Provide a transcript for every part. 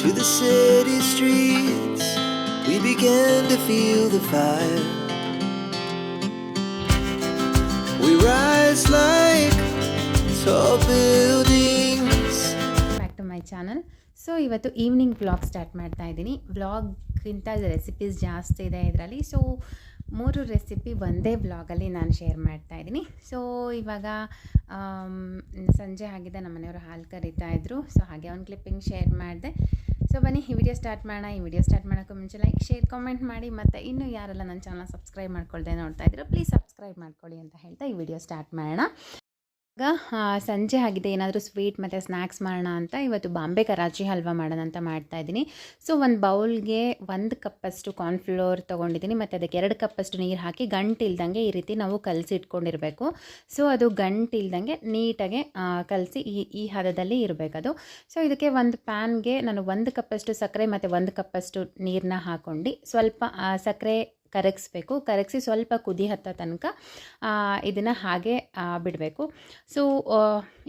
to the city streets, we began to feel the fire. We rise like tall buildings. Back to my channel. So ಇವತ್ತು evening vlog start ಮಾಡ್ತಾ ಇದ್ದೀನಿ. ವ್ಲಾಗ್ಗಿಂತ recipes ಜಾಸ್ತಿ ಇದೆ ಇದರಲ್ಲಿ. So 3 recipe ಒಂದೇ ವ್ಲಾಗಲ್ಲಿ ನಾನು ಶೇರ್ ಮಾಡ್ತಾ ಇದ್ದೀನಿ. ಸೊ ಇವಾಗ ಸಂಜೆ ಆಗಿದೆ, ನಮ್ಮ ಮನೆಯವರು ಹಾಲು ಕರೀತಾ ಇದ್ರು. ಸೊ ಹಾಗೆ ಒಂದು ಕ್ಲಿಪ್ಪಿಂಗ್ ಶೇರ್ ಮಾಡಿದೆ. ಸೊ ಬನ್ನಿ ಈ ವಿಡಿಯೋ ಸ್ಟಾರ್ಟ್ ಮಾಡೋಣ. ಈ ವಿಡಿಯೋ ಸ್ಟಾರ್ಟ್ ಮಾಡೋಕ್ಕೂ ಮುಂಚೆ ಲೈಕ್, ಶೇರ್, ಕಾಮೆಂಟ್ ಮಾಡಿ. ಮತ್ತು ಇನ್ನೂ ಯಾರೆಲ್ಲ ನನ್ನ ಚಾನಲ್ ಸಬ್ಸ್ಕ್ರೈಬ್ ಮಾಡ್ಕೊಳ್ದೆ ನೋಡ್ತಾ ಇದ್ದೀರೋ ಪ್ಲೀಸ್ ಸಬ್ಸ್ಕ್ರೈಬ್ ಮಾಡ್ಕೊಳ್ಳಿ ಅಂತ ಹೇಳ್ತಾ ಈ ವಿಡಿಯೋ ಸ್ಟಾರ್ಟ್ ಮಾಡೋಣ. ಈಗ ಸಂಜೆ ಆಗಿದೆ, ಏನಾದರೂ ಸ್ವೀಟ್ ಮತ್ತು ಸ್ನ್ಯಾಕ್ಸ್ ಮಾಡೋಣ ಅಂತ ಇವತ್ತು ಬಾಂಬೆ ಕರಾಚಿ ಹಲ್ವಾ ಮಾಡೋಣ ಅಂತ ಮಾಡ್ತಾಯಿದ್ದೀನಿ. ಸೊ ಒಂದು ಬೌಲ್ಗೆ 1 ಕಪ್ಪಷ್ಟು ಕಾರ್ನ್ಫ್ಲೋರ್ ತೊಗೊಂಡಿದ್ದೀನಿ ಮತ್ತು ಅದಕ್ಕೆ 2 ಕಪ್ಪಷ್ಟು ನೀರು ಹಾಕಿ ಗಂಟಿಲ್ದಂಗೆ ಈ ರೀತಿ ನಾವು ಕಲಸಿಟ್ಕೊಂಡಿರಬೇಕು. ಸೊ ಅದು ಗಂಟಿಲ್ದಂಗೆ ನೀಟಾಗೆ ಕಲಸಿ ಈ ಹದದಲ್ಲಿ ಇರಬೇಕದು. ಸೊ ಇದಕ್ಕೆ ಒಂದು ಪ್ಯಾನ್ಗೆ ನಾನು 1 ಕಪ್ಪಷ್ಟು ಸಕ್ಕರೆ ಮತ್ತು 1 ಕಪ್ಪಷ್ಟು ನೀರನ್ನ ಹಾಕ್ಕೊಂಡು ಸ್ವಲ್ಪ ಸಕ್ಕರೆ ಕರಗಿಸಿ ಸ್ವಲ್ಪ ಕುದಿ ಹತ್ತೋ ತನಕ ಇದನ್ನು ಹಾಗೆ ಬಿಡಬೇಕು. ಸೊ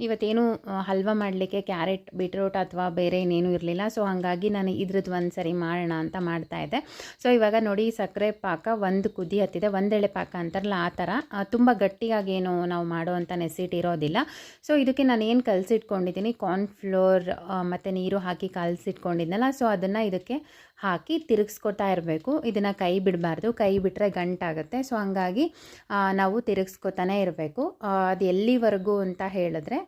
ಇವತ್ತೇನು ಹಲ್ವಾ ಮಾಡಲಿಕ್ಕೆ ಕ್ಯಾರೆಟ್, ಬೀಟ್ರೂಟ್ ಅಥವಾ ಬೇರೆ ಏನೇನೂ ಇರಲಿಲ್ಲ. ಸೊ ಹಾಗಾಗಿ ನಾನು ಇದ್ರದ್ದು ಒಂದು ಸರಿ ಮಾಡೋಣ ಅಂತ ಮಾಡ್ತಾಯಿದ್ದೆ. ಸೊ ಇವಾಗ ನೋಡಿ ಸಕ್ಕರೆ ಪಾಕ ಒಂದು ಕುದಿ ಹತ್ತಿದೆ, ಒಂದೆಳೆ ಪಾಕ ಅಂತಾರಲ್ಲ ಆ ಥರ. ತುಂಬ ಗಟ್ಟಿಯಾಗೇನು ನಾವು ಮಾಡುವಂಥ ನೆಸಿಟಿ ಇರೋದಿಲ್ಲ. ಸೊ ಇದಕ್ಕೆ ನಾನು ಏನು ಕಲಸಿಟ್ಕೊಂಡಿದ್ದೀನಿ, ಕಾರ್ನ್ಫ್ಲೋರ್ ಮತ್ತು ನೀರು ಹಾಕಿ ಕಲಸಿಟ್ಕೊಂಡಿದ್ನಲ್ಲ, ಸೊ ಅದನ್ನು ಇದಕ್ಕೆ ಹಾಕಿ ತಿರುಗಿಸ್ಕೊತಾ ಇರಬೇಕು. ಇದನ್ನು ಕೈ ಬಿಡಬಾರ್ದು, ಕೈ ಬಿಟ್ಟರೆ ಗಂಟಾಗುತ್ತೆ. ಸೊ ಹಂಗಾಗಿ ನಾವು ತಿರುಗಿಸ್ಕೊತಾನೆ ಇರಬೇಕು. ಅದು ಎಲ್ಲಿವರೆಗೂ ಅಂತ ಹೇಳಿದ್ರೆ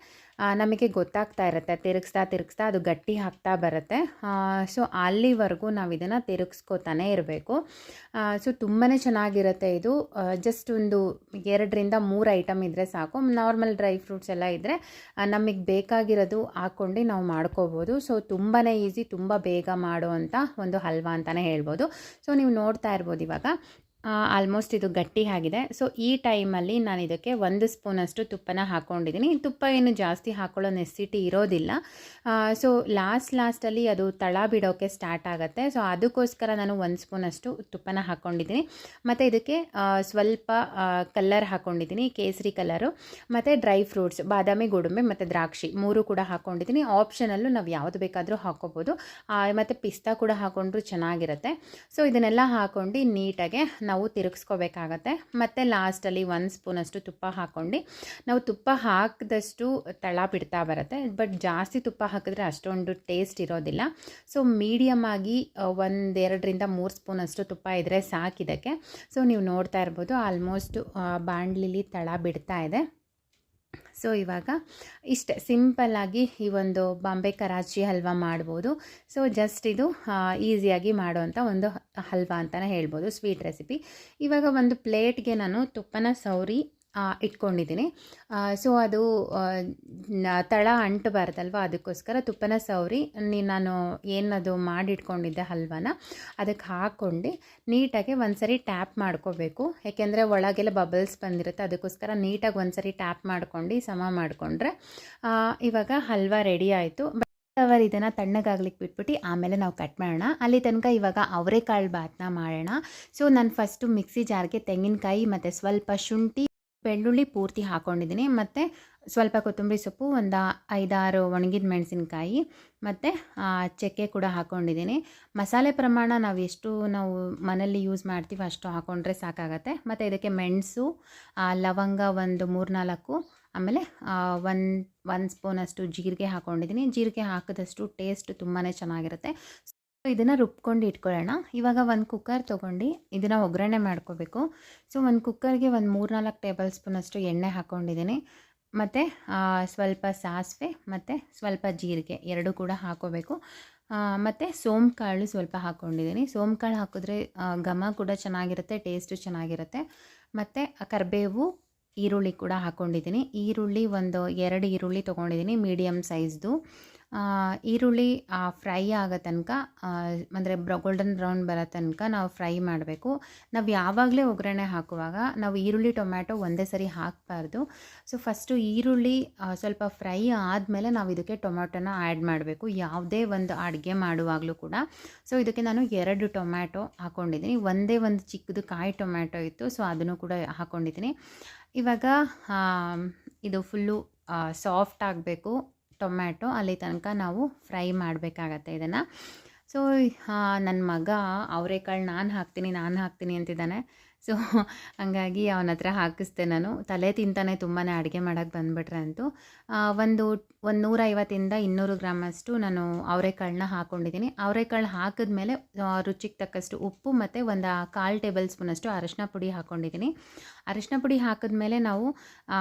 ನಮಗೆ ಗೊತ್ತಾಗ್ತಾ ಇರುತ್ತೆ, ತಿರುಗಿಸ್ತಾ ಅದು ಗಟ್ಟಿ ಆಗ್ತಾ ಬರುತ್ತೆ. ಸೊ ಅಲ್ಲಿವರೆಗೂ ನಾವು ಇದನ್ನು ತಿರುಗಿಸ್ಕೊತಾನೆ ಇರಬೇಕು. ಸೊ ತುಂಬಾ ಚೆನ್ನಾಗಿರುತ್ತೆ ಇದು. ಜಸ್ಟ್ ಒಂದು 2ರಿಂದ 3 ಐಟಮ್ ಇದ್ದರೆ ಸಾಕು. ನಾರ್ಮಲ್ ಡ್ರೈ ಫ್ರೂಟ್ಸ್ ಎಲ್ಲ ಇದ್ದರೆ ನಮಗೆ ಬೇಕಾಗಿರೋದು ಹಾಕ್ಕೊಂಡು ನಾವು ಮಾಡ್ಕೋಬೋದು. ಸೊ ತುಂಬಾ ಈಸಿ, ತುಂಬ ಬೇಗ ಮಾಡುವಂಥ ಒಂದು ಹಲ್ವಾ ಅಂತಲೇ ಹೇಳ್ಬೋದು. ಸೊ ನೀವು ನೋಡ್ತಾ ಇರ್ಬೋದು ಇವಾಗ ಆಲ್ಮೋಸ್ಟ್ ಇದು ಗಟ್ಟಿ ಆಗಿದೆ. ಸೊ ಈ ಟೈಮಲ್ಲಿ ನಾನು ಇದಕ್ಕೆ 1 ಸ್ಪೂನಷ್ಟು ತುಪ್ಪನ ಹಾಕ್ಕೊಂಡಿದ್ದೀನಿ. ತುಪ್ಪ ಏನು ಜಾಸ್ತಿ ಹಾಕ್ಕೊಳ್ಳೋ ನೆಸಿಟಿ ಇರೋದಿಲ್ಲ. ಸೊ ಲಾಸ್ಟಲ್ಲಿ ಅದು ತಳ ಬಿಡೋಕ್ಕೆ ಸ್ಟಾರ್ಟ್ ಆಗುತ್ತೆ. ಸೊ ಅದಕ್ಕೋಸ್ಕರ ನಾನು 1 ಸ್ಪೂನಷ್ಟು ತುಪ್ಪನ ಹಾಕ್ಕೊಂಡಿದ್ದೀನಿ. ಮತ್ತು ಇದಕ್ಕೆ ಸ್ವಲ್ಪ ಕಲ್ಲರ್ ಹಾಕ್ಕೊಂಡಿದ್ದೀನಿ, ಕೇಸರಿ ಕಲರು. ಮತ್ತು ಡ್ರೈ ಫ್ರೂಟ್ಸ್, ಬಾದಾಮಿ, ಗೋಡಂಬಿ ಮತ್ತು ದ್ರಾಕ್ಷಿ 3 ಕೂಡ ಹಾಕ್ಕೊಂಡಿದ್ದೀನಿ. ಆಪ್ಷನಲ್ಲು ನಾವು ಯಾವುದು ಬೇಕಾದರೂ ಹಾಕ್ಕೋಬೋದು. ಮತ್ತು ಪಿಸ್ತಾ ಕೂಡ ಹಾಕ್ಕೊಂಡ್ರೂ ಚೆನ್ನಾಗಿರುತ್ತೆ. ಸೊ ಇದನ್ನೆಲ್ಲ ಹಾಕ್ಕೊಂಡು ನೀಟಾಗೆ ನಾವು ತಿರುಗಿಸ್ಕೋಬೇಕಾಗತ್ತೆ. ಮತ್ತು ಲಾಸ್ಟಲ್ಲಿ 1 ಸ್ಪೂನಷ್ಟು ತುಪ್ಪ ಹಾಕ್ಕೊಂಡು, ನಾವು ತುಪ್ಪ ಹಾಕಿದಷ್ಟು ತಳ ಬಿಡ್ತಾ ಬರುತ್ತೆ. ಬಟ್ ಜಾಸ್ತಿ ತುಪ್ಪ ಹಾಕಿದ್ರೆ ಅಷ್ಟೊಂದು ಟೇಸ್ಟ್ ಇರೋದಿಲ್ಲ. ಸೊ ಮೀಡಿಯಮ್ ಆಗಿ 1-2ರಿಂದ 3 ಸ್ಪೂನಷ್ಟು ತುಪ್ಪ ಇದ್ದರೆ ಸಾಕಿದಕ್ಕೆ. ಸೊ ನೀವು ನೋಡ್ತಾ ಇರ್ಬೋದು ಆಲ್ಮೋಸ್ಟ್ ಬಾಣಲಿಲಿ ತಳ ಬಿಡ್ತಾ ಇದೆ. ಸೊ ಇವಾಗ ಇಷ್ಟೇ ಸಿಂಪಲ್ಲಾಗಿ ಈ ಒಂದು ಬಾಂಬೆ ಕರಾಚಿ ಹಲ್ವಾ ಮಾಡ್ಬೋದು. ಸೊ ಜಸ್ಟ್ ಇದು ಈಸಿಯಾಗಿ ಮಾಡುವಂಥ ಒಂದು ಹಲ್ವಾ ಅಂತಲೇ ಹೇಳ್ಬೋದು, ಸ್ವೀಟ್ ರೆಸಿಪಿ. ಇವಾಗ ಒಂದು ಪ್ಲೇಟ್ಗೆ ನಾನು ತುಪ್ಪನ ಸವರಿ ಇಟ್ಕೊಂಡಿದ್ದೀನಿ. ಸೊ ಅದು ತಳ ಅಂಟಬಾರ್ದಲ್ವ, ಅದಕ್ಕೋಸ್ಕರ ತುಪ್ಪನ ಸವರಿ ನಾನು ಏನದು ಮಾಡಿಟ್ಕೊಂಡಿದ್ದೆ ಹಲ್ವಾನ ಅದಕ್ಕೆ ಹಾಕ್ಕೊಂಡು ನೀಟಾಗಿ ಒಂದ್ಸರಿ ಟ್ಯಾಪ್ ಮಾಡ್ಕೋಬೇಕು. ಯಾಕೆಂದರೆ ಒಳಗೆಲ್ಲ ಬಬಲ್ಸ್ ಬಂದಿರುತ್ತೆ, ಅದಕ್ಕೋಸ್ಕರ ನೀಟಾಗಿ ಒಂದ್ಸರಿ ಟ್ಯಾಪ್ ಮಾಡ್ಕೊಂಡು ಸಮ ಮಾಡಿಕೊಂಡ್ರೆ ಇವಾಗ ಹಲ್ವಾ ರೆಡಿ ಆಯಿತು. ಅವರು ಇದನ್ನು ತಣ್ಣಗಾಗ್ಲಿಕ್ಕೆ ಬಿಟ್ಬಿಟ್ಟು ಆಮೇಲೆ ನಾವು ಕಟ್ ಮಾಡೋಣ. ಅಲ್ಲಿ ತನಕ ಇವಾಗ ಅವರೆಕಾಳು ಬಾತನ್ನ ಮಾಡೋಣ. ಸೊ ನಾನು ಫಸ್ಟು ಮಿಕ್ಸಿ ಜಾರ್ಗೆ ತೆಂಗಿನಕಾಯಿ ಮತ್ತು ಸ್ವಲ್ಪ ಶುಂಠಿ, ಬೆಳ್ಳುಳ್ಳಿ ಪೂರ್ತಿ ಹಾಕ್ಕೊಂಡಿದ್ದೀನಿ. ಮತ್ತು ಸ್ವಲ್ಪ ಕೊತ್ತಂಬರಿ ಸೊಪ್ಪು, ಒಂದು 5-6 ಒಣಗಿದ ಮೆಣಸಿನ್ಕಾಯಿ ಮತ್ತು ಚಕ್ಕೆ ಕೂಡ ಹಾಕ್ಕೊಂಡಿದ್ದೀನಿ. ಮಸಾಲೆ ಪ್ರಮಾಣ ನಾವು ಮನೇಲಿ ಯೂಸ್ ಮಾಡ್ತೀವಿ ಅಷ್ಟು ಹಾಕ್ಕೊಂಡ್ರೆ ಸಾಕಾಗತ್ತೆ. ಮತ್ತು ಇದಕ್ಕೆ ಮೆಣಸು, ಲವಂಗ ಒಂದು 3-4, ಆಮೇಲೆ 1 ಸ್ಪೂನಷ್ಟು ಜೀರಿಗೆ ಹಾಕ್ಕೊಂಡಿದ್ದೀನಿ. ಜೀರಿಗೆ ಹಾಕಿದಷ್ಟು ಟೇಸ್ಟ್ ತುಂಬಾ ಚೆನ್ನಾಗಿರುತ್ತೆ. ಇದನ್ನು ರುಬ್ಕೊಂಡು ಇಟ್ಕೊಳ್ಳೋಣ. ಇವಾಗ ಒಂದು ಕುಕ್ಕರ್ ತೊಗೊಂಡು ಇದನ್ನು ಒಗ್ಗರಣೆ ಮಾಡ್ಕೋಬೇಕು. ಸೊ ಒಂದು ಕುಕ್ಕರ್ಗೆ ಒಂದು 3-4 ಟೇಬಲ್ ಸ್ಪೂನಷ್ಟು ಎಣ್ಣೆ ಹಾಕ್ಕೊಂಡಿದ್ದೀನಿ. ಮತ್ತು ಸ್ವಲ್ಪ ಸಾಸಿವೆ ಮತ್ತು ಸ್ವಲ್ಪ ಜೀರಿಗೆ 2 ಕೂಡ ಹಾಕ್ಕೋಬೇಕು. ಮತ್ತು ಸೋಂಕಾಳು ಸ್ವಲ್ಪ ಹಾಕ್ಕೊಂಡಿದ್ದೀನಿ. ಸೋಂಕಾಳು ಹಾಕಿದ್ರೆ ಘಮ ಕೂಡ ಚೆನ್ನಾಗಿರುತ್ತೆ, ಟೇಸ್ಟು ಚೆನ್ನಾಗಿರುತ್ತೆ. ಮತ್ತು ಕರಿಬೇವು, ಈರುಳ್ಳಿ ಕೂಡ ಹಾಕ್ಕೊಂಡಿದ್ದೀನಿ. ಈರುಳ್ಳಿ ಒಂದು 2 ಈರುಳ್ಳಿ ತೊಗೊಂಡಿದ್ದೀನಿ, ಮೀಡಿಯಮ್ ಸೈಜ್ದು. ಈರುಳ್ಳಿ ಫ್ರೈ ಆಗೋ ತನಕ, ಅಂದರೆ ಗೋಲ್ಡನ್ ಬ್ರೌನ್ ಬರೋ ತನಕ ನಾವು ಫ್ರೈ ಮಾಡಬೇಕು. ನಾವು ಯಾವಾಗಲೇ ಒಗ್ಗರಣೆ ಹಾಕುವಾಗ ನಾವು ಈರುಳ್ಳಿ, ಟೊಮ್ಯಾಟೊ ಒಂದೇ ಸರಿ ಹಾಕಬಾರ್ದು. ಸೊ ಫಸ್ಟು ಈರುಳ್ಳಿ ಸ್ವಲ್ಪ ಫ್ರೈ ಆದಮೇಲೆ ನಾವು ಇದಕ್ಕೆ ಟೊಮ್ಯಾಟೊನ ಆ್ಯಡ್ ಮಾಡಬೇಕು, ಯಾವುದೇ ಒಂದು ಅಡುಗೆ ಮಾಡುವಾಗಲೂ ಕೂಡ. ಸೊ ಇದಕ್ಕೆ ನಾನು 2 ಟೊಮ್ಯಾಟೊ ಹಾಕ್ಕೊಂಡಿದ್ದೀನಿ. ಒಂದೇ ಒಂದು ಚಿಕ್ಕದು ಕಾಯಿ ಟೊಮ್ಯಾಟೊ ಇತ್ತು, ಸೊ ಅದನ್ನು ಕೂಡ ಹಾಕ್ಕೊಂಡಿದ್ದೀನಿ. ಇವಾಗ ಇದು ಫುಲ್ಲು ಸಾಫ್ಟ್ ಆಗಬೇಕು, ಟೊಮ್ಯಾಟೊ ಅಲ್ಲಿ ತನಕ ನಾವು ಫ್ರೈ ಮಾಡಬೇಕಾಗತ್ತೆ ಇದನ್ನು. ಸೊ ನನ್ನ ಮಗ ಅವರೆಕಾಳು ನಾನು ಹಾಕ್ತೀನಿ ಅಂತಿದ್ದಾನೆ. ಸೊ ಹಂಗಾಗಿ ಅವನ ಹತ್ರ ಹಾಕಿಸ್ದೆ ನಾನು. ತಲೆ ತಿಂತಾನೆ ತುಂಬಾ ಅಡುಗೆ ಮಾಡೋಕ್ಕೆ ಬಂದುಬಿಟ್ರೆ ಅಂತೂ. ಒಂದು 150 200 ಗ್ರಾಮಷ್ಟು ನಾನು ಅವರೆಕಾಳನ್ನ ಹಾಕ್ಕೊಂಡಿದ್ದೀನಿ. ಅವರೆಕಾಳು ಹಾಕಿದ್ಮೇಲೆ ರುಚಿಗೆ ತಕ್ಕಷ್ಟು ಉಪ್ಪು ಮತ್ತು ಒಂದು 1/4 ಟೇಬಲ್ ಸ್ಪೂನಷ್ಟು ಅರಶಿನ ಪುಡಿ ಹಾಕ್ಕೊಂಡಿದ್ದೀನಿ. ಅರಶಿನ ಪುಡಿ ಹಾಕಿದ್ಮೇಲೆ ನಾವು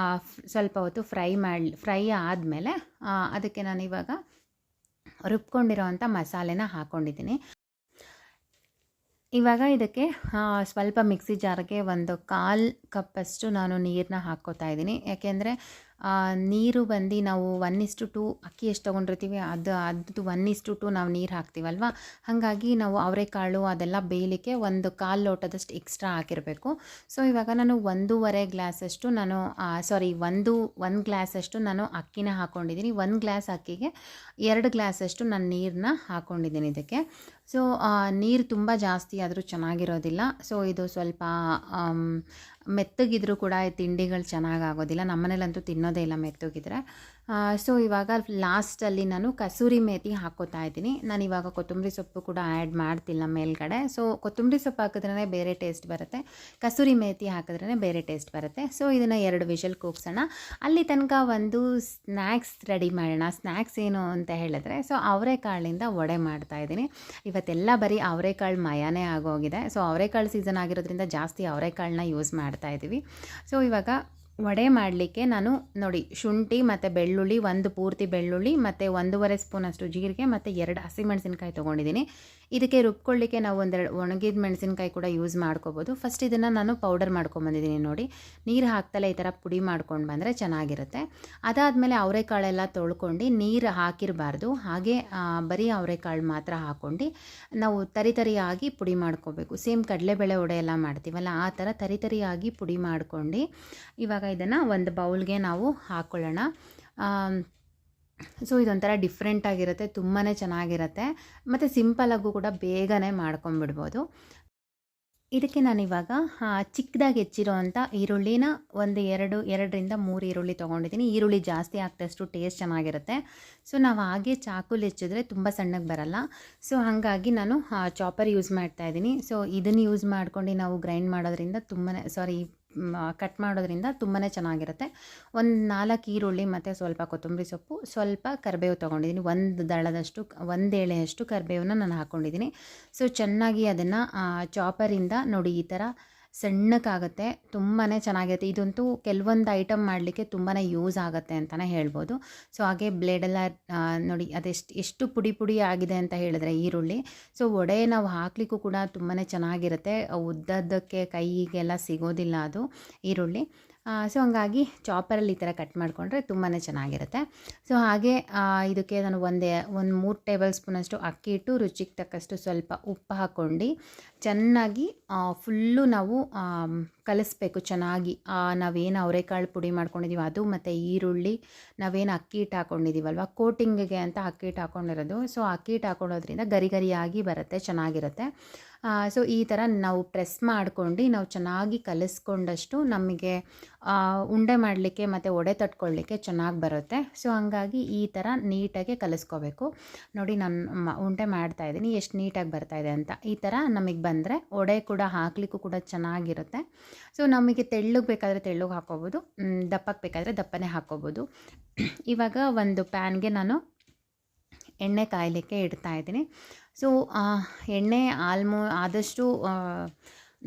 ಸ್ವಲ್ಪ ಹೊತ್ತು ಫ್ರೈ ಆದಮೇಲೆ ಅದಕ್ಕೆ ನಾನು ಇವಾಗ ರುಬ್ಕೊಂಡಿರೋವಂಥ ಮಸಾಲೆನ ಹಾಕ್ಕೊಂಡಿದ್ದೀನಿ. ಇವಾಗ ಇದಕ್ಕೆ ಸ್ವಲ್ಪ ಮಿಕ್ಸಿ ಜಾರ್ಗೆ ಒಂದು 1/4 ಕಪ್ಪಷ್ಟು ನಾನು ನೀರನ್ನ ಹಾಕ್ಕೋತಾ ಇದ್ದೀನಿ. ಯಾಕೆಂದರೆ ನೀರು ಬಂದು ನಾವು 1:2 ಅಕ್ಕಿ ಎಷ್ಟು ತೊಗೊಂಡಿರ್ತೀವಿ ಅದು 1:2 ನಾವು ನೀರು ಹಾಕ್ತೀವಲ್ವ. ಹಾಗಾಗಿ ನಾವು ಅವರೆಕಾಳು ಅದೆಲ್ಲ ಬೇಯಲಿಕ್ಕೆ ಒಂದು 1/4 ಲೋಟದಷ್ಟು ಎಕ್ಸ್ಟ್ರಾ ಹಾಕಿರಬೇಕು. ಸೊ ಇವಾಗ ನಾನು 1.5 ಗ್ಲಾಸಷ್ಟು ಒಂದು ಗ್ಲಾಸಷ್ಟು ನಾನು ಅಕ್ಕಿನ ಹಾಕ್ಕೊಂಡಿದ್ದೀನಿ. 1 ಗ್ಲಾಸ್ ಅಕ್ಕಿಗೆ 2 ಗ್ಲಾಸಷ್ಟು ನಾನು ನೀರನ್ನ ಹಾಕ್ಕೊಂಡಿದ್ದೀನಿ ಇದಕ್ಕೆ. ಸೊ ನೀರು ತುಂಬ ಜಾಸ್ತಿ ಆದರೂ ಚೆನ್ನಾಗಿರೋದಿಲ್ಲ. ಸೊ ಇದು ಸ್ವಲ್ಪ ಮೆತ್ತಗಿದ್ರೂ ಕೂಡ ತಿಂಡಿಗಳು ಚೆನ್ನಾಗಾಗೋದಿಲ್ಲ. ನಮ್ಮನೇಲಂತೂ ತಿನ್ನೋದೇ ಇಲ್ಲ ಮೆತ್ತಗಿದ್ರೆ. ಸೊ ಇವಾಗ ಲಾಸ್ಟಲ್ಲಿ ನಾನು ಕಸೂರಿ ಮೇಥಿ ಹಾಕ್ಕೋತಾ ಇದ್ದೀನಿ. ನಾನು ಇವಾಗ ಕೊತ್ತಂಬರಿ ಸೊಪ್ಪು ಕೂಡ ಆ್ಯಡ್ ಮಾಡ್ತಿಲ್ಲ ಮೇಲ್ಗಡೆ. ಸೊ ಕೊತ್ತಂಬರಿ ಸೊಪ್ಪು ಹಾಕಿದ್ರೇ ಬೇರೆ ಟೇಸ್ಟ್ ಬರುತ್ತೆ, ಕಸೂರಿ ಮೇಥಿ ಹಾಕಿದ್ರೇ ಬೇರೆ ಟೇಸ್ಟ್ ಬರುತ್ತೆ. ಸೊ ಇದನ್ನು 2 ವಿಷಲ್ ಕೂಗ್ಸೋಣ. ಅಲ್ಲಿ ತನಕ ಒಂದು ಸ್ನ್ಯಾಕ್ಸ್ ರೆಡಿ ಮಾಡೋಣ. ಸ್ನ್ಯಾಕ್ಸ್ ಏನು ಅಂತ ಹೇಳಿದ್ರೆ, ಸೊ ಅವರೆಕಾಳಿಂದ ವಡೆ ಮಾಡ್ತಾಯಿದ್ದೀನಿ. ಇವತ್ತೆಲ್ಲ ಬರೀ ಅವರೆಕಾಳು ಮಯನೇ ಆಗೋಗಿದೆ. ಸೊ ಅವರೆಕಾಳು ಸೀಸನ್ ಆಗಿರೋದ್ರಿಂದ ಜಾಸ್ತಿ ಅವರೆಕಾಳನ್ನ ಯೂಸ್ ಮಾಡ್ತಾಯಿದ್ದೀವಿ. ಸೊ ಇವಾಗ ವಡೆ ಮಾಡಲಿಕ್ಕೆ ನಾನು ನೋಡಿ ಶುಂಠಿ ಮತ್ತು ಬೆಳ್ಳುಳ್ಳಿ, ಒಂದು ಪೂರ್ತಿ ಬೆಳ್ಳುಳ್ಳಿ ಮತ್ತು 1.5 ಸ್ಪೂನಷ್ಟು ಜೀರಿಗೆ ಮತ್ತು 2 ಹಸಿಮೆಣಸಿನ್ಕಾಯಿ ತೊಗೊಂಡಿದ್ದೀನಿ. ಇದಕ್ಕೆ ರುಬ್ಕೊಳ್ಳಿಕ್ಕೆ ನಾವು 1-2 ಒಣಗಿದ ಮೆಣಸಿನ್ಕಾಯಿ ಕೂಡ ಯೂಸ್ ಮಾಡ್ಕೋಬೋದು. ಫಸ್ಟ್ ಇದನ್ನು ನಾನು ಪೌಡರ್ ಮಾಡ್ಕೊಂಬಂದಿದ್ದೀನಿ ನೋಡಿ. ನೀರು ಹಾಕ್ತಲೇ ಈ ಥರ ಪುಡಿ ಮಾಡ್ಕೊಂಡು ಬಂದರೆ ಚೆನ್ನಾಗಿರುತ್ತೆ. ಅದಾದಮೇಲೆ ಅವರೆಕಾಳೆಲ್ಲ ತೊಳ್ಕೊಂಡು ನೀರು ಹಾಕಿರಬಾರ್ದು, ಹಾಗೆ ಬರೀ ಅವರೆಕಾಳು ಮಾತ್ರ ಹಾಕ್ಕೊಂಡು ನಾವು ತರಿಯಾಗಿ ಪುಡಿ ಮಾಡ್ಕೋಬೇಕು. ಸೇಮ್ ಕಡಲೆಬೇಳೆ ವಡೆ ಎಲ್ಲ ಮಾಡ್ತೀವಲ್ಲ ಆ ಥರ ತರಿಯಾಗಿ ಪುಡಿ ಮಾಡ್ಕೊಂಡು ಇವಾಗ ಇದನ್ನು ಒಂದು ಬೌಲ್ಗೆ ನಾವು ಹಾಕ್ಕೊಳ್ಳೋಣ. ಸೊ ಇದೊಂಥರ ಡಿಫ್ರೆಂಟಾಗಿರುತ್ತೆ, ತುಂಬಾ ಚೆನ್ನಾಗಿರುತ್ತೆ ಮತ್ತು ಸಿಂಪಲಾಗೂ ಕೂಡ ಬೇಗನೆ ಮಾಡ್ಕೊಂಬಿಡ್ಬೋದು. ಇದಕ್ಕೆ ನಾನಿವಾಗ ಚಿಕ್ಕದಾಗಿ ಹೆಚ್ಚಿರೋವಂಥ ಈರುಳ್ಳಿನ 2-3 ಈರುಳ್ಳಿ ತೊಗೊಂಡಿದ್ದೀನಿ. ಈರುಳ್ಳಿ ಜಾಸ್ತಿ ಹಾಕಿದಷ್ಟು ಟೇಸ್ಟ್ ಚೆನ್ನಾಗಿರುತ್ತೆ. ಸೊ ನಾವು ಹಾಗೆ ಚಾಕುಲಿ ಹೆಚ್ಚಿದ್ರೆ ತುಂಬ ಸಣ್ಣಗೆ ಬರಲ್ಲ. ಸೊ ಹಾಗಾಗಿ ನಾನು ಚಾಪರ್ ಯೂಸ್ ಮಾಡ್ತಾಯಿದ್ದೀನಿ. ಸೊ ಇದನ್ನು ಯೂಸ್ ಮಾಡ್ಕೊಂಡು ನಾವು ಗ್ರೈಂಡ್ ಮಾಡೋದ್ರಿಂದ ಕಟ್ ಮಾಡೋದ್ರಿಂದ ತುಂಬಾ ಚೆನ್ನಾಗಿರುತ್ತೆ. 4 ಈರುಳ್ಳಿ ಮತ್ತು ಸ್ವಲ್ಪ ಕೊತ್ತಂಬರಿ ಸೊಪ್ಪು, ಸ್ವಲ್ಪ ಕರಿಬೇವು ತೊಗೊಂಡಿದ್ದೀನಿ. ಒಂದು ಎಳೆಯಷ್ಟು ಕರಿಬೇವನ್ನ ನಾನು ಹಾಕ್ಕೊಂಡಿದ್ದೀನಿ. ಸೊ ಚೆನ್ನಾಗಿ ಅದನ್ನು ಚಾಪರಿಂದ ನೋಡಿ ಈ ಥರ ಸಣ್ಣಕ್ಕಾಗುತ್ತೆ, ತುಂಬಾ ಚೆನ್ನಾಗಿರುತ್ತೆ. ಇದಂತೂ ಕೆಲವೊಂದು ಐಟಮ್ ಮಾಡಲಿಕ್ಕೆ ತುಂಬಾ ಯೂಸ್ ಆಗುತ್ತೆ ಅಂತಲೇ ಹೇಳ್ಬೋದು. ಸೊ ಹಾಗೆ ಬ್ಲೇಡೆಲ್ಲ ನೋಡಿ ಎಷ್ಟು ಪುಡಿ ಆಗಿದೆ ಅಂತ ಹೇಳಿದ್ರೆ ಈರುಳ್ಳಿ. ಸೊ ವಡೆ ನಾವು ಹಾಕಲಿಕ್ಕೂ ಕೂಡ ತುಂಬಾ ಚೆನ್ನಾಗಿರುತ್ತೆ. ಉದ್ದದ್ದಕ್ಕೆ ಕೈಗೆಲ್ಲ ಸಿಗೋದಿಲ್ಲ ಅದು ಈರುಳ್ಳಿ. ಸೊ ಹಂಗಾಗಿ ಚಾಪರಲ್ಲಿ ಈ ಥರ ಕಟ್ ಮಾಡಿಕೊಂಡ್ರೆ ತುಂಬಾ ಚೆನ್ನಾಗಿರುತ್ತೆ. ಸೊ ಹಾಗೆ ಇದಕ್ಕೆ ನಾನು 3 ಟೇಬಲ್ ಸ್ಪೂನಷ್ಟು ಅಕ್ಕಿ ಇಟ್ಟು ರುಚಿಗೆ ತಕ್ಕಷ್ಟು ಸ್ವಲ್ಪ ಉಪ್ಪು ಹಾಕ್ಕೊಂಡು ಚೆನ್ನಾಗಿ ಫುಲ್ಲು ನಾವು ಕಲಿಸ್ಬೇಕು ಚೆನ್ನಾಗಿ. ನಾವೇನು ಅವರೆಕಾಳು ಪುಡಿ ಮಾಡ್ಕೊಂಡಿದ್ದೀವಿ ಅದು ಮತ್ತು ಈರುಳ್ಳಿ, ನಾವೇನು ಅಕ್ಕಿ ಹಿಟ್ಟು ಹಾಕ್ಕೊಂಡಿದ್ದೀವಲ್ವ ಕೋಟಿಂಗಿಗೆ ಅಂತ ಅಕ್ಕಿ ಹಿಟ್ಟು ಹಾಕ್ಕೊಂಡಿರೋದು. ಸೊ ಅಕ್ಕಿ ಹಿಟ್ಟು ಹಾಕ್ಕೊಳ್ಳೋದ್ರಿಂದ ಗರಿಯಾಗಿ ಬರುತ್ತೆ, ಚೆನ್ನಾಗಿರುತ್ತೆ. ಸೊ ಈ ಥರ ನಾವು ಪ್ರೆಸ್ ಮಾಡ್ಕೊಂಡು ನಾವು ಚೆನ್ನಾಗಿ ಕಲಿಸ್ಕೊಂಡಷ್ಟು ನಮಗೆ ಉಂಡೆ ಮಾಡಲಿಕ್ಕೆ ಮತ್ತು ವಡೆ ತಟ್ಕೊಳ್ಳಿಕ್ಕೆ ಚೆನ್ನಾಗಿ ಬರುತ್ತೆ. ಸೊ ಹಾಗಾಗಿ ಈ ಥರ ನೀಟಾಗಿ ಕಲಿಸ್ಕೋಬೇಕು. ನೋಡಿ ನಾನು ಉಂಡೆ ಮಾಡ್ತಾಯಿದ್ದೀನಿ ಎಷ್ಟು ನೀಟಾಗಿ ಬರ್ತಾಯಿದೆ ಅಂತ. ಈ ಥರ ನಮಗೆ ಬಂದರೆ ವಡೆ ಕೂಡ ಹಾಕಲಿಕ್ಕೂ ಕೂಡ ಚೆನ್ನಾಗಿರುತ್ತೆ. ಸೊ ನಮಗೆ ತೆಳ್ಳಗೆ ಬೇಕಾದರೆ ತೆಳ್ಳಗೆ ಹಾಕ್ಕೋಬೋದು, ದಪ್ಪಕ್ಕೆ ಬೇಕಾದರೆ ದಪ್ಪನೇ ಹಾಕ್ಕೋಬೋದು. ಇವಾಗ ಒಂದು ಪ್ಯಾನ್ಗೆ ನಾನು ಎಣ್ಣೆ ಕಾಯಲಿಕ್ಕೆ ಇಡ್ತಾಯಿದ್ದೀನಿ. ಸೊ ಎಣ್ಣೆ ಆದಷ್ಟು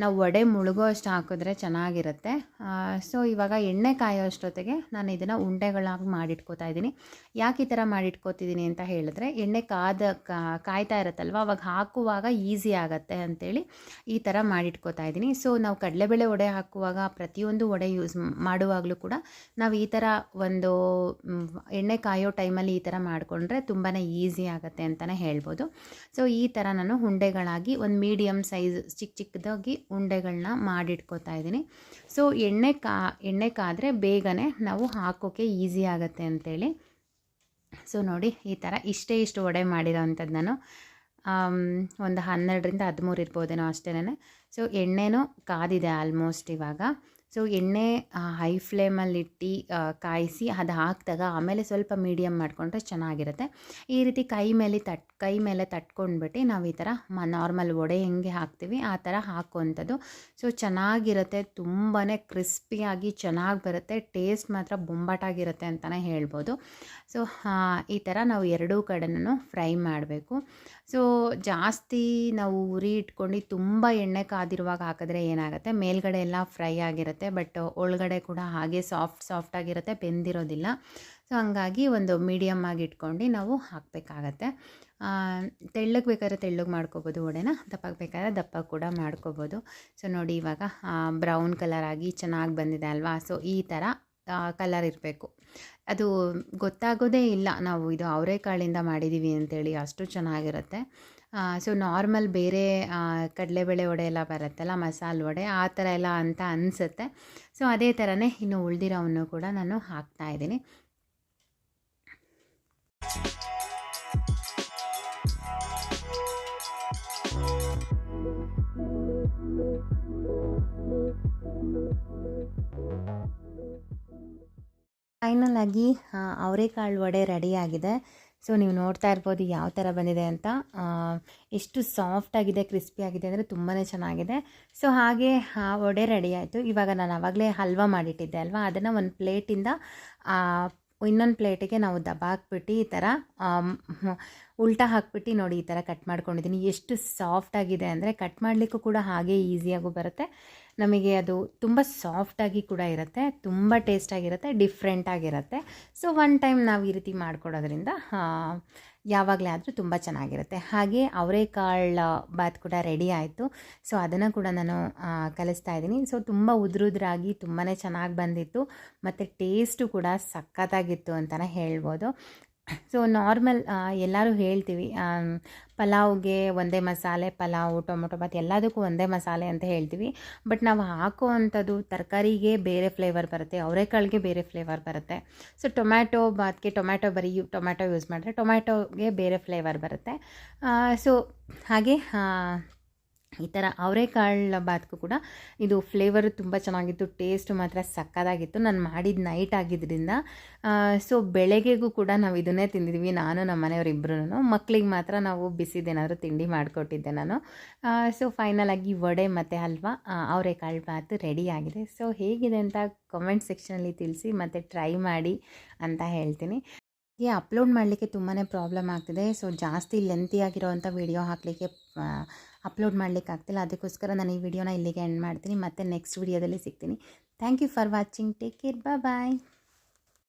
ನಾವು ವಡೆ ಮುಳುಗೋ ಅಷ್ಟು ಹಾಕಿದ್ರೆ ಚೆನ್ನಾಗಿರುತ್ತೆ. ಸೊ ಇವಾಗ ಎಣ್ಣೆ ಕಾಯೋ ಅಷ್ಟೊತ್ತಿಗೆ ನಾನು ಇದನ್ನು ಉಂಡೆಗಳಾಗಿ ಮಾಡಿಟ್ಕೋತಾ ಇದ್ದೀನಿ. ಯಾಕೆ ಈ ಥರ ಮಾಡಿಟ್ಕೋತಿದ್ದೀನಿ ಅಂತ ಹೇಳಿದ್ರೆ, ಎಣ್ಣೆ ಕಾಯ್ತಾ ಇರುತ್ತಲ್ವ ಅವಾಗ ಹಾಕುವಾಗ ಈಸಿ ಆಗುತ್ತೆ ಅಂಥೇಳಿ ಈ ಥರ ಮಾಡಿಟ್ಕೋತಾ ಇದ್ದೀನಿ. ಸೊ ನಾವು ಕಡಲೆಬೇಳೆ ವಡೆ ಹಾಕುವಾಗ ಪ್ರತಿಯೊಂದು ವಡೆ ಯೂಸ್ ಮಾಡುವಾಗಲೂ ಕೂಡ ನಾವು ಈ ಥರ ಒಂದು ಎಣ್ಣೆ ಕಾಯೋ ಟೈಮಲ್ಲಿ ಈ ಥರ ಮಾಡಿಕೊಂಡ್ರೆ ತುಂಬಾ ಈಸಿ ಆಗುತ್ತೆ ಅಂತಲೇ ಹೇಳ್ಬೋದು. ಸೊ ಈ ಥರ ನಾನು ಉಂಡೆಗಳಾಗಿ ಒಂದು ಮೀಡಿಯಮ್ ಸೈಜ್ ಚಿಕ್ಕದಾಗಿ ಉಂಡೆಗಳನ್ನ ಮಾಡಿಟ್ಕೋತಾ ಇದ್ದೀನಿ. ಸೊ ಎಣ್ಣೆ ಕಾದರೆ ಬೇಗನೆ ನಾವು ಹಾಕೋಕ್ಕೆ ಈಸಿ ಆಗುತ್ತೆ ಅಂಥೇಳಿ. ಸೊ ನೋಡಿ ಈ ಥರ ಇಷ್ಟು ವಡೆ ಮಾಡಿರೋ ಅಂಥದ್ದು ನಾನು ಒಂದು 12-13 ಇರ್ಬೋದೇನೋ ಅಷ್ಟೇ. ಸೊ ಎಣ್ಣೆನೂ ಕಾದಿದೆ ಆಲ್ಮೋಸ್ಟ್ ಇವಾಗ. ಸೊ ಎಣ್ಣೆ ಹೈ ಫ್ಲೇಮಲ್ಲಿಟ್ಟು ಕಾಯಿಸಿ ಅದು ಹಾಕಿದಾಗ ಆಮೇಲೆ ಸ್ವಲ್ಪ ಮೀಡಿಯಮ್ ಮಾಡಿಕೊಂಡ್ರೆ ಚೆನ್ನಾಗಿರುತ್ತೆ. ಈ ರೀತಿ ಕೈ ಮೇಲೆ ತಟ್ಕೊಂಡ್ಬಿಟ್ಟು ನಾವು ಈ ಥರ ನಾರ್ಮಲ್ ವಡೆ ಹೆಂಗೆ ಹಾಕ್ತೀವಿ ಆ ಥರ ಹಾಕುವಂಥದ್ದು. ಸೊ ಚೆನ್ನಾಗಿರುತ್ತೆ, ತುಂಬಾ ಕ್ರಿಸ್ಪಿಯಾಗಿ ಚೆನ್ನಾಗಿ ಬರುತ್ತೆ, ಟೇಸ್ಟ್ ಮಾತ್ರ ಬೊಂಬಾಟಾಗಿರುತ್ತೆ ಅಂತಲೇ ಹೇಳ್ಬೋದು. ಸೊ ಈ ಥರ ನಾವು ಎರಡೂ ಕಡೆನೂ ಫ್ರೈ ಮಾಡಬೇಕು. ಸೊ ಜಾಸ್ತಿ ನಾವು ಉರಿ ಇಟ್ಕೊಂಡು ತುಂಬ ಎಣ್ಣೆ ಕಾದಿರುವಾಗ ಹಾಕಿದ್ರೆ ಏನಾಗುತ್ತೆ, ಮೇಲ್ಗಡೆ ಎಲ್ಲ ಫ್ರೈ ಆಗಿರುತ್ತೆ ಬಟ್ ಒಳಗಡೆ ಕೂಡ ಹಾಗೆ ಸಾಫ್ಟಾಗಿರುತ್ತೆ, ಬೆಂದಿರೋದಿಲ್ಲ. ಸೊ ಹಂಗಾಗಿ ಒಂದು ಮೀಡಿಯಮ್ ಆಗಿ ಇಟ್ಕೊಂಡು ನಾವು ಹಾಕಬೇಕಾಗತ್ತೆ. ತೆಳ್ಳಗೆ ಬೇಕಾದ್ರೆ ತೆಳ್ಳಗೆ ಮಾಡ್ಕೋಬೋದು ವಡೆನ, ದಪ್ಪಗೆ ಬೇಕಾದ್ರೆ ದಪ್ಪ ಕೂಡ ಮಾಡ್ಕೋಬೋದು. ಸೊ ನೋಡಿ ಇವಾಗ ಬ್ರೌನ್ ಕಲರ್ ಆಗಿ ಚೆನ್ನಾಗಿ ಬಂದಿದೆ ಅಲ್ವಾ. ಸೊ ಈ ಥರ ಕಲರ್ ಇರಬೇಕು, ಅದು ಗೊತ್ತಾಗೋದೇ ಇಲ್ಲ ನಾವು ಇದು ಅವರೆಕಾಳಿಂದ ಮಾಡಿದ್ದೀವಿ ಅಂತೇಳಿ, ಅಷ್ಟು ಚೆನ್ನಾಗಿರುತ್ತೆ. ಸೊ ನಾರ್ಮಲ್ ಬೇರೆ ಕಡಲೆಬೇಳೆ ವಡೆ ಎಲ್ಲ ಬರುತ್ತಲ್ಲ, ಮಸಾಲೆ ವಡೆ ಆ ಥರ ಎಲ್ಲ ಅಂತ ಅನಿಸುತ್ತೆ. ಸೊ ಅದೇ ಥರನೇ ಇನ್ನು ಉಳಿದಿರೋವನ್ನು ಕೂಡ ನಾನು ಹಾಕ್ತಾಯಿದ್ದೀನಿ. ಫೈನಲ್ ಆಗಿ ಅವರೆಕಾಳು ವಡೆ ರೆಡಿಯಾಗಿದೆ. ಸೊ ನೀವು ನೋಡ್ತಾ ಇರ್ಬೋದು ಯಾವ ಥರ ಬಂದಿದೆ ಅಂತ, ಎಷ್ಟು ಸಾಫ್ಟಾಗಿದೆ, ಕ್ರಿಸ್ಪಿಯಾಗಿದೆ ಅಂದರೆ ತುಂಬಾ ಚೆನ್ನಾಗಿದೆ. ಸೊ ಹಾಗೆ ವಡೆ ರೆಡಿ ಆಯಿತು. ಇವಾಗ ನಾನು ಆವಾಗಲೇ ಹಲ್ವಾ ಮಾಡಿಟ್ಟಿದ್ದೆ ಅಲ್ವಾ, ಅದನ್ನು ಒಂದು ಪ್ಲೇಟಿಂದ ಇನ್ನೊಂದು ಪ್ಲೇಟಿಗೆ ನಾವು ದಬಾಕ್ಬಿಟ್ಟು ಈ ಥರ ಉಲ್ಟಾ ಹಾಕ್ಬಿಟ್ಟು ನೋಡಿ ಈ ಥರ ಕಟ್ ಮಾಡ್ಕೊಂಡಿದ್ದೀನಿ. ಎಷ್ಟು ಸಾಫ್ಟಾಗಿದೆ ಅಂದರೆ ಕಟ್ ಮಾಡಲಿಕ್ಕೂ ಕೂಡ ಹಾಗೆ ಈಸಿಯಾಗೂ ಬರುತ್ತೆ, ನಮಗೆ ಅದು ತುಂಬ ಸಾಫ್ಟಾಗಿ ಕೂಡ ಇರುತ್ತೆ, ತುಂಬ ಟೇಸ್ಟಾಗಿರುತ್ತೆ, ಡಿಫ್ರೆಂಟಾಗಿರುತ್ತೆ. ಸೊ ಒನ್ ಟೈಮ್ ನಾವು ಈ ರೀತಿ ಮಾಡ್ಕೊಡೋದ್ರಿಂದ ಯಾವಾಗಲೇ ಆದರೂ ತುಂಬ ಚೆನ್ನಾಗಿರುತ್ತೆ. ಹಾಗೆ ಅವರೆಕಾಳು ಬಾತ್ ಕೂಡ ರೆಡಿ ಆಯಿತು. ಸೊ ಅದನ್ನು ಕೂಡ ನಾನು ಕಲಿಸ್ತಾ ಇದ್ದೀನಿ. ಸೊ ತುಂಬ ಉದುರಾಗಿ ತುಂಬಾ ಚೆನ್ನಾಗಿ ಬಂದಿತ್ತು ಮತ್ತು ಟೇಸ್ಟು ಕೂಡ ಸಖತ್ತಾಗಿತ್ತು ಅಂತಲೇ ಹೇಳ್ಬೋದು. ಸೊ ನಾರ್ಮಲ್ ಎಲ್ಲರೂ ಹೇಳ್ತೀವಿ ಪಲಾವ್ಗೆ ಒಂದೇ ಮಸಾಲೆ, ಪಲಾವು, ಟೊಮೊಟೊ ಬಾತ್ ಎಲ್ಲದಕ್ಕೂ ಒಂದೇ ಮಸಾಲೆ ಅಂತ ಹೇಳ್ತೀವಿ. ಬಟ್ ನಾವು ಹಾಕೋ ಅಂಥದ್ದು ತರಕಾರಿಗೆ ಬೇರೆ ಫ್ಲೇವರ್ ಬರುತ್ತೆ, ಅವರೆಕಾಳಿಗೆ ಬೇರೆ ಫ್ಲೇವರ್ ಬರುತ್ತೆ. ಸೊ ಟೊಮ್ಯಾಟೊ ಬಾತ್ಗೆ ಟೊಮ್ಯಾಟೊ ಯೂಸ್ ಮಾಡಿದ್ರೆ ಟೊಮ್ಯಾಟೊಗೆ ಬೇರೆ ಫ್ಲೇವರ್ ಬರುತ್ತೆ. ಸೊ ಹಾಗೆ ಈ ಥರ ಅವರೆಕಾಳು ಬಾತ್ಗೂ ಕೂಡ ಇದು ಫ್ಲೇವರು ತುಂಬ ಚೆನ್ನಾಗಿತ್ತು, ಟೇಸ್ಟು ಮಾತ್ರ ಸಕ್ಕತ್ತಾಗಿತ್ತು. ನಾನು ಮಾಡಿದ ನೈಟ್ ಆಗಿದ್ದರಿಂದ ಸೊ ಬೆಳಗ್ಗೆಗೂ ಕೂಡ ನಾವು ಇದನ್ನೇ ತಿಂದಿದ್ವಿ, ನಾನು ನಮ್ಮ ಮನೆಯವರಿಬ್ಬರೂ. ಮಕ್ಕಳಿಗೆ ಮಾತ್ರ ನಾವು ಬಿಸಿದೇನಾದರೂ ತಿಂಡಿ ಮಾಡಿಕೊಟ್ಟಿದ್ದೆ ನಾನು. ಸೊ ಫೈನಲಾಗಿ ವಡೆ ಮತ್ತು ಹಲ್ವಾ ಅವರೆಕಾಳು ಬಾತ್ ರೆಡಿ ಆಗಿದೆ. ಸೊ ಹೇಗಿದೆ ಅಂತ ಕಾಮೆಂಟ್ ಸೆಕ್ಷನಲ್ಲಿ ತಿಳಿಸಿ ಮತ್ತು ಟ್ರೈ ಮಾಡಿ ಅಂತ ಹೇಳ್ತೀನಿ. ಅಪ್ಲೋಡ್ ಮಾಡಲಿಕ್ಕೆ ತುಂಬಾ ಪ್ರಾಬ್ಲಮ್ ಆಗ್ತಿದೆ. ಸೊ ಜಾಸ್ತಿ ಲೆಂತಿಯಾಗಿರೋವಂಥ ವಿಡಿಯೋ ಹಾಕಲಿಕ್ಕೆ ಅಪ್ಲೋಡ್ ಮಾಡಲಿಕ್ಕೆ ಆಗ್ತಿಲ್ಲ. ಅದಕ್ಕೋಸ್ಕರ ನಾನು ಈ ವಿಡಿಯೋನ ಇಲ್ಲಿಗೆ ಎಂಡ್ ಮಾಡ್ತೀನಿ. ಮತ್ತೆ ನೆಕ್ಸ್ಟ್ ವಿಡಿಯೋದಲ್ಲಿ ಸಿಗ್ತೀನಿ. Thank you for watching. Take care. Bye.